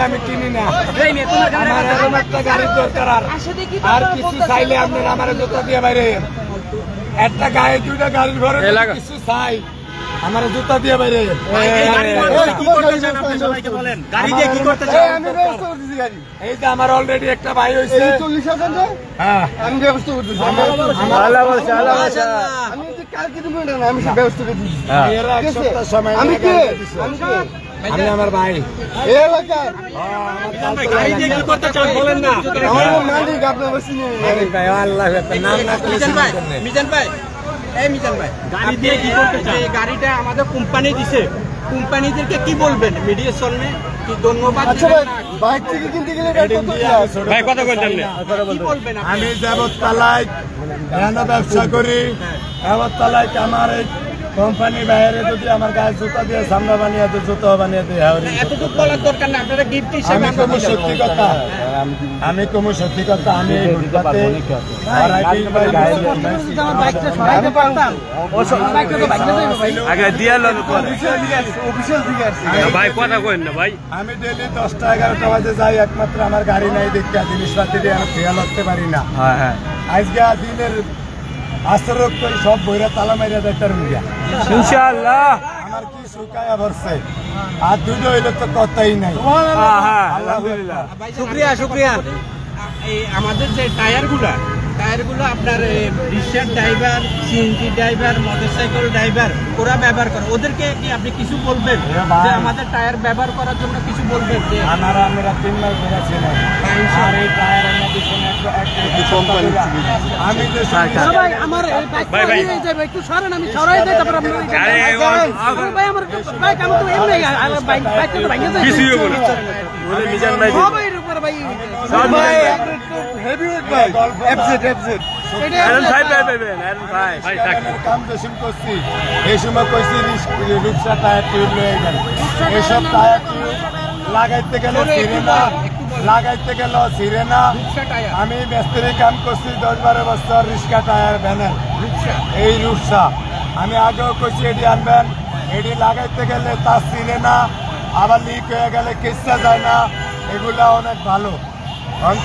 আমি কিনি না, আমার একটা গাড়ির দরকার। আর কিছু চাইলে আপনারা আমার জুতা দিয়ে বাইরে, একটা গায়ে দুইটা গাড়ির ঘরে কিছু চাই, আমার জুতা দিয়ে বাইরে। এই যে আমার অলরেডি একটা ভাই হয়েছে, আমি ব্যবস্থা করতেছি। আমি আমার ভাই গাড়িটা আমাদের কোম্পানি দিছে, কোম্পানিদেরকে কি বলবেন? মিডিয়েশন কি ধন্যবাদ বাইক থেকে কিনতে গেলে কথা বলতেন, আমি যাবতলায় ব্যবসা করি, যাবতলায় আমার কোম্পানি বাইরে যদি আমার গায়ে জুতা দিয়ে সামনে বানিয়ে দেয়, জুতা বানিয়ে দেয়, এতটুকু বলার দরকার না। আপনারা গিফট হিসেবে সত্যি কথা, আমি কোনো সত্যি কথা, আমি আমি ডেলি 10টা 11টা বাজে যাই, একমাত্র আমার গাড়ি নাই দেখে জিনিসপাতি দিয়ে আমি খেয়াল রাখতে পারি না। আজকে দিনের আশ্রয় করে সব বইরা তালা মাইরা দেয় তার ইনশাআল্লাহ। আমার কি শুকায়া ভরছে, আর দুটো হইলে তো কথাই নাই। আলহামদুলিল্লাহ, শুক্রিয়া শুক্রিয়া। আমাদের যে টায়ারগুলো আপনার রিক্সার driver, CNG driver, motorcycle driver ওরা ব্যবহার করে, ওদেরকে কি আপনি কিছু বলবেন যে আমাদের টায়ার ব্যবহার করার জন্য কিছু বলবেন? যে আমরা 3 মাস ধরে ছিলাম, আর এই টায়ার আমি যে ভাই আমার একটু সরেন, আমি সরাই দেই, তারপর আপনারা ভাই আমার ভাই কাম তো এমনি বাইক তো ভাঙে যায় কিছু বলে মিজান ভাই ভাইয়ের উপর ভাই হেভিওয়েট ভাই এফজেড আয়রন ভাই কাম তো শুরু করছি। এই সময় কইছি রিক্সা টায়ার টিউব লয়ে গেল, এইসব টায়ার টিউব লাগাইতে গেল সিরেনা। আমি মিস্ত্রি কাম করছি 10-12 বছর, রিক্সা টায়ার ভ্যানের এই রূপসা। আমি আগেও কইছি এটি আনবেন, এটি লাগাইতে গেলে তার সিরেনা, আবার লিক হয়ে গেলে কিচ্ছা যায় না, এগুলা অনেক ভালো।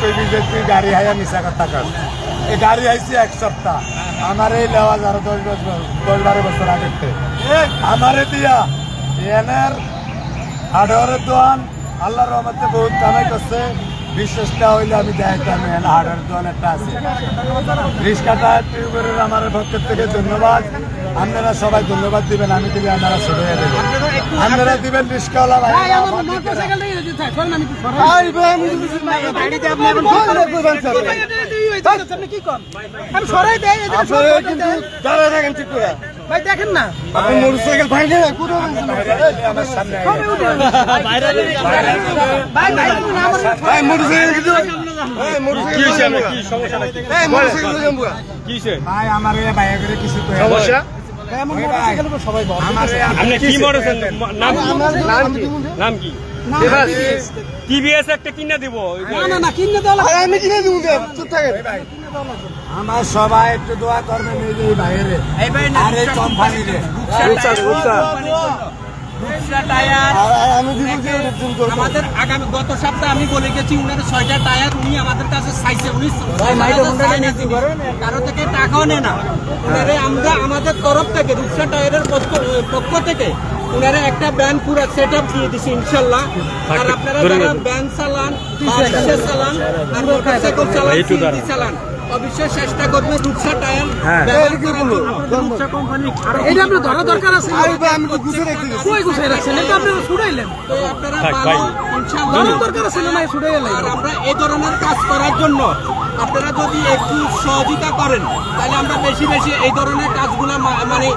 তুই গাড়ি হাইয়া মিশা কথা কর, এই গাড়ি আইছি 1 সপ্তাহ, আমার এই লেওয়া যারা 10-12 বছর আগে আমারে দিয়া এনের হার্ডওয়ারের দোকান আল্লাহর রহমতে বহুত কামাই করছে। বিশেষটা হইলে আমি দেখাইতাম হার্ডওয়ারের দোকান একটা আছে। রিক্সা টায়ার টিউবের আমার পক্ষের থেকে ধন্যবাদ। আপনারা সবাই ধন্যবাদ দিবেন, আমি দিলে আপনারা ছোট হয়ে দেবেন, আপনারা দিবেন রিক্সাওয়ালা ভাই। ভাই দেখেন না, আপনি মোটরসাইকেল ভাঙে আমার সামনে ভাই আমার ভাইয়া করে কিছু সমস্যা সবাই নাম কি টিভিএস একটা কিনে দিব? না কিনে দেওয়া আমি কিনে দিব, চুপ থাকেন। আমার সবাই একটু দোয়া করবেন এই বাইরে কোম্পানিরে আমাদের আগামী গত সপ্তাহে আমি বলে গেছি উনার 6টা টায়ার উনি আমাদের কাছে চাইছে, উনি কারো থেকে টাকাও নেয় না। উনারে আমরা আমাদের তরফ থেকে রূপসা টায়ারের পক্ষ থেকে উনারে একটা ব্যান পুরো সেট আপ দিয়ে দিচ্ছি ইনশাল্লাহ। আর আপনারা যারা ব্যান চালান, চালান আর মোটরসাইকেল চালান, সিএনজি চালান, অবশ্যই চেষ্টা করবেন রূপসা টায়ার রূপসা কোম্পানি। এটা আপনার ধরা দরকার আছে, আমি তো গুছিয়ে রাখছি। কই গুছিয়ে রাখছেন? এটা আপনারা ছুড়াইলেন, তো আপনারা ইনশাআল্লাহ দরকার আছে না ছুড়াইলেন। আর আমরা এই ধরনের কাজ করার জন্য আপনারা যদি একটু সহযোগিতা করেন তাহলে আমরা বেশি বেশি এই ধরনের কাজগুলো মানে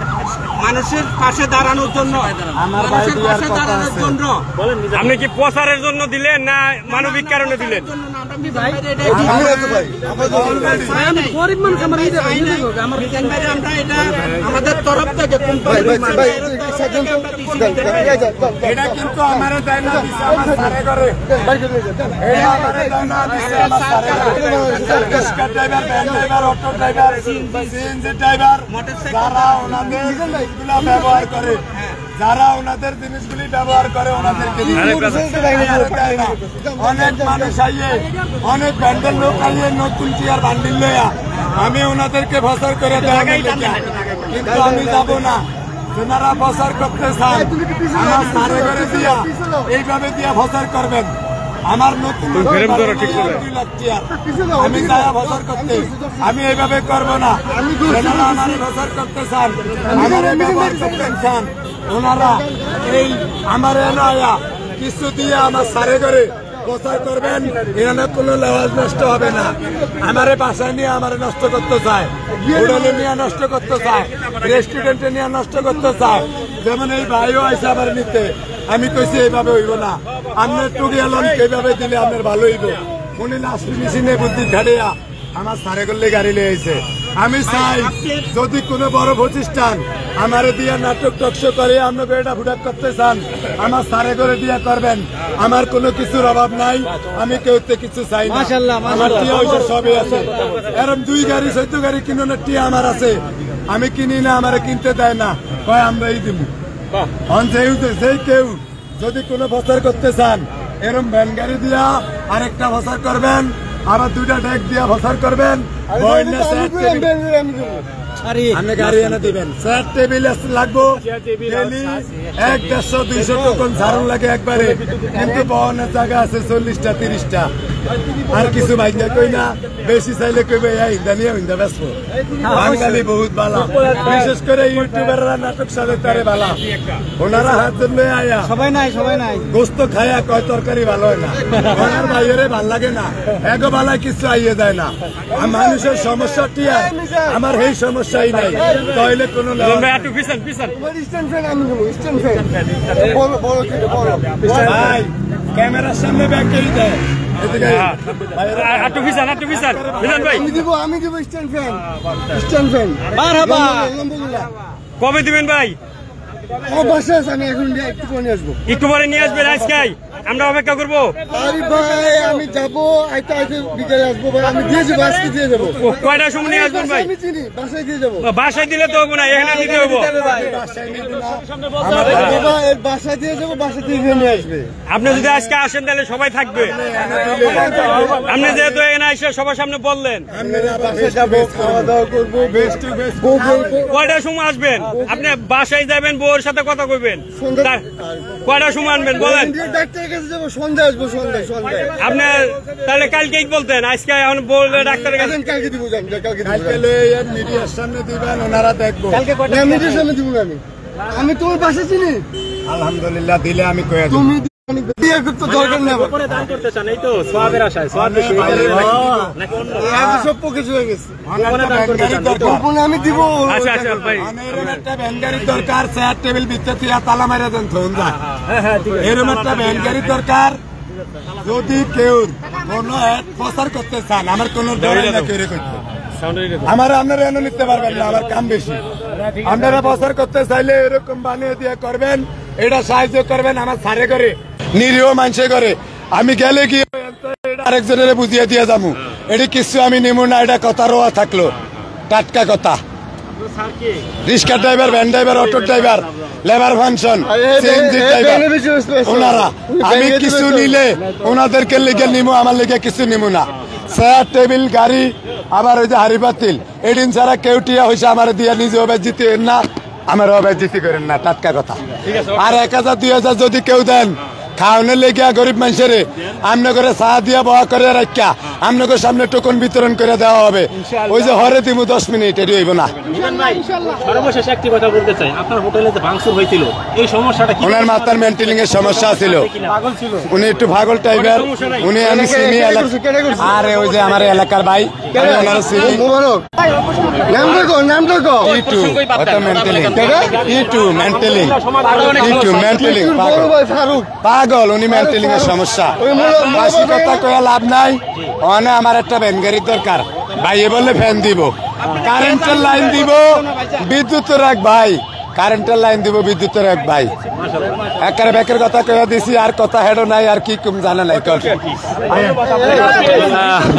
মানুষের পাশে দাঁড়ানোর জন্য, মানুষের পাশে দাঁড়ানোর জন্য। আপনি কি প্রচারের জন্য দিলেন না মানবিক কারণে দিলেন? আমি গরিব মানুষ, আমার এই ভাই আমার আমরা এটা আমাদের তরফ থেকে এটা কিন্তু আমার দেয় না, দিছে আমার সারে করে। এটা আমার দেয় না, দিছে আমার সারে করে। রিক্সা driver, van driver, auto driver, CNG driver, যারা ওনাদের জিনিসগুলো ব্যবহার করে, যারা ওনাদের জিনিসগুলি ব্যবহার করে ওনাদেরকে অনেক মানুষ আইয়ে, অনেক ব্যান্ডেল লোক আইয়ে নতুন চেয়ার বান্ডিল লইয়া আমি ওনাদেরকে প্রচার করে দেওয়া, কিন্তু আমি যাব না। যারা প্রচার করতে চান আমার সারে করে দিয়া এইভাবে দিয়া প্রচার করবেন। আমার নতুন আমি যারা প্রচার করতে আমি এইভাবে করবো না। যারা আমার প্রচার করতে চান, আমার ব্যবহার করতে চান, ওনারা এই আমার এনায়া কিছু দিয়ে আমার সারে করে প্রচার করবেন। এখানে কোনো লেওয়াজ নষ্ট হবে না। আমারে বাসায় নিয়ে আমার নষ্ট করতে চায়, হোটেলে নিয়ে নষ্ট করতে চায়, রেস্টুরেন্টে নিয়ে নষ্ট করতে চায়। যেমন এই ভাইও আছে আবার নিতে, আমি কইছি এইভাবে হইব না, আপনার টুকি এলন এইভাবে দিলে আপনার ভালো হইব। উনি লাস্ট মেশিনে বুদ্ধি ঝাড়িয়া আমার সারে করলে গাড়ি লিয়েছে। আমি চাই যদি কোনো বড় প্রতিষ্ঠান আমারে দিয়া নাটক টকশো করে আপনাকে এটা ফুটাক করতে চান, আমার সারে করে দিয়া করবেন। আমার কোনো কিছুর অভাব নাই, আমি কেউতে কিছু চাই না। আমার টিয়া হয়েছে সবই আছে। এরকম 2 গাড়ি 14 গাড়ি কিনোনের টিয়া আমার আছে, আমি কিনি না, আমারে কিনতে দেয় না, কয় আমরাই দিব। যেই কেউ যদি কোনো প্রচার করতে চান এরকম ভ্যান গাড়ি দিয়া আরেকটা প্রচার করবেন, আবার 2টা ডেক দিয়া প্রচার করবেন। আপনি গাড়ি এনে দিবেন, চেয়ার টেবিল লাগবো ডেলি 100-150 টোকন ঝাড়ু লাগে একবারে, কিন্তু বহনের জায়গা আছে 40টা 30টা। আর কিছু ভাইয়া কই না, বেশি চাইলে কইবে ইন্দানিয়া ইন্দা ব্যস্ত। বাঙালি বহুত বালা, বিশেষ করে ইউটিউবাররা নাটক সাজে তারে বালা। ওনারা হাত ধরলে আয়া সবাই নাই গোস্ত খায়া কয় তরকারি ভালো হয় না, ওনার ভাইয়েরে ভাল লাগে না, এগো বালায় কিছু আইয়ে যায় না। মানুষের সমস্যাটি আমার এই সমস্যাই নাই, তাহলে কোনো ভাই ক্যামেরার সামনে ব্যাংকেই দেয়। আমি দিব স্ট্যান্ড ফ্যান। কবে দিবেন ভাই? আমি এখন একটু পরে নিয়ে আসবেন। আজকে আমরা অপেক্ষা করবো। আমি যাবো, বিকেলে আসবো, আমি দিয়ে যাবো, আজকে দিয়ে যাবো। কয়টার সময় নিয়ে আসবেন ভাই? বাসায় দিয়ে যাবো। বাসায় দিলে তো হবো না, এখানে দিতে হবো। বাসায় দিয়ে যাবো, বাসা থেকে নিয়ে আসবে। আপনি যদি আজকে আসেন তাহলে সবাই থাকবে। আপনি যেহেতু এখানে এসে সবার সামনে বললেন, খাওয়া দাওয়া করবো, কয়টার সময় আসবেন? আপনি বাসায় যাবেন, বউর সাথে কথা কইবেন, কয়টার সময় আনবেন বলেন? ডাক্তারের কাছে যাবো, সন্ধ্যায় আসবো, সন্ধ্যায়। আপনার তাহলে কালকেই বলতেন, আজকে এখন বললে ডাক্তারের কাছে কালকে দিব। মিডিয়ার সামনে দিবেন, ওনারা দেখবো। মিডিয়ার সামনে দিব না, আমি তোমার বাসা চিনি। আলহামদুলিল্লাহ দিলে আমি কয়ে তুমি দরকার নেই। আমি দিব। একটা ভ্যান গাড়ির দরকার, চেয়ার টেবিল ভিতরে তালা মারা দেন, এরকম একটা ভ্যান গাড়ির দরকার। যদি কেউ কোনো প্রচার করতে চান, আমার কোনো আমার আপনারা এনে নিতে পারবেন না, আমার কাম বেশি। আপনারা প্রচার করতে চাইলে এরকম বানিয়ে দিয়ে করবেন, এটা সাহায্য করবেন। আমার সারে করে নিরীহ মানুষে করে, আমি গেলে কি আরেকজনের বুঝিয়ে দিয়ে যাবো, এটি কিছু আমি নিমু না। এটা কথা রোয়া থাকলো, টাটকা কথা। রিক্সা driver, van driver, auto driver, labour function, CNG driver, ওনারা আমি কিছু নিলে ওনাদেরকে লিখে নিমু, আমার লিখে কিছু নিমু না। চেয়ার টেবিল গাড়ি, আবার ওই যে হাড়ি পাতিল, এদিন ছাড়া কেউ টিয়া হয়েছে আমার দিয়ে নিজে অবাজ জিতে না, আমার অবাজ জিতে করেন না, টাটকা কথা। আর 1000 2000 যদি কেউ দেন খাওয়ানোর লেগে গরিব মানুষের, আমনে করে চা দিয়া বহা করে রাখা আপনাকে সামনে টোকন বিতরণ করে দেওয়া হবে। ওই যে হরে দিমু 10 মিনিট এটি হইব না। সর্বশেষ একটি কথা বলতে চাই, আপনার হোটেলে যে ভাঙচুর হয়েছিল এই সমস্যাটা কি? ওনার মাথার মেন্টেলিং এর সমস্যা ছিল, উনি একটু পাগল টাইপের। উনি আমি চিনি আরে ওই যে আমার এলাকার ভাই, আমি ওনার চিনি। পাগল, উনি মেন্টেলিং এর সমস্যা। কথা কয়ে লাভ নাই। ওখানে আমার একটা ভ্যান গাড়ির দরকার, ভাই এ বললে ফ্যান দিব, কারেন্টের লাইন দিব, বিদ্যুতের এক ভাই, কারেন্টের লাইন দিব, বিদ্যুতের এক ভাই। একের ব্যাকের কথা কয়ে দিছি, আর কথা হেডো নাই, আর কি কম জানা নাই।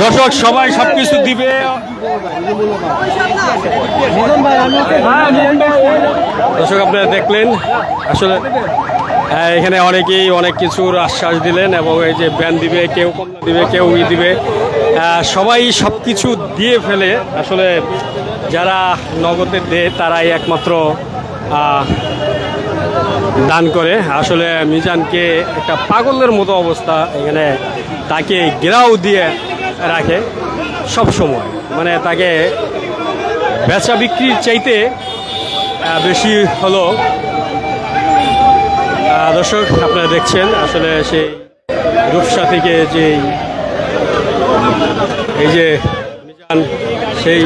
দর্শক সবাই সবকিছু দিবে। দর্শক আপনারা দেখলেন আসলে এখানে অনেকেই অনেক কিছুর আশ্বাস দিলেন, এবং এই যে ব্যান দিবে, কেউ কমলা দিবে, কেউ দিবে, সবাই সব কিছু দিয়ে ফেলে। আসলে যারা নগদে দেয় তারাই একমাত্র দান করে। আসলে মিজানকে একটা পাগলের মতো অবস্থা, এখানে তাকে ঘেরাও দিয়ে রাখে সব সময়, মানে তাকে বেচা বিক্রির চাইতে বেশি হলো। দর্শক আপনারা দেখছেন আসলে সেই রূপসা থেকে যে এই যে মিজান সেই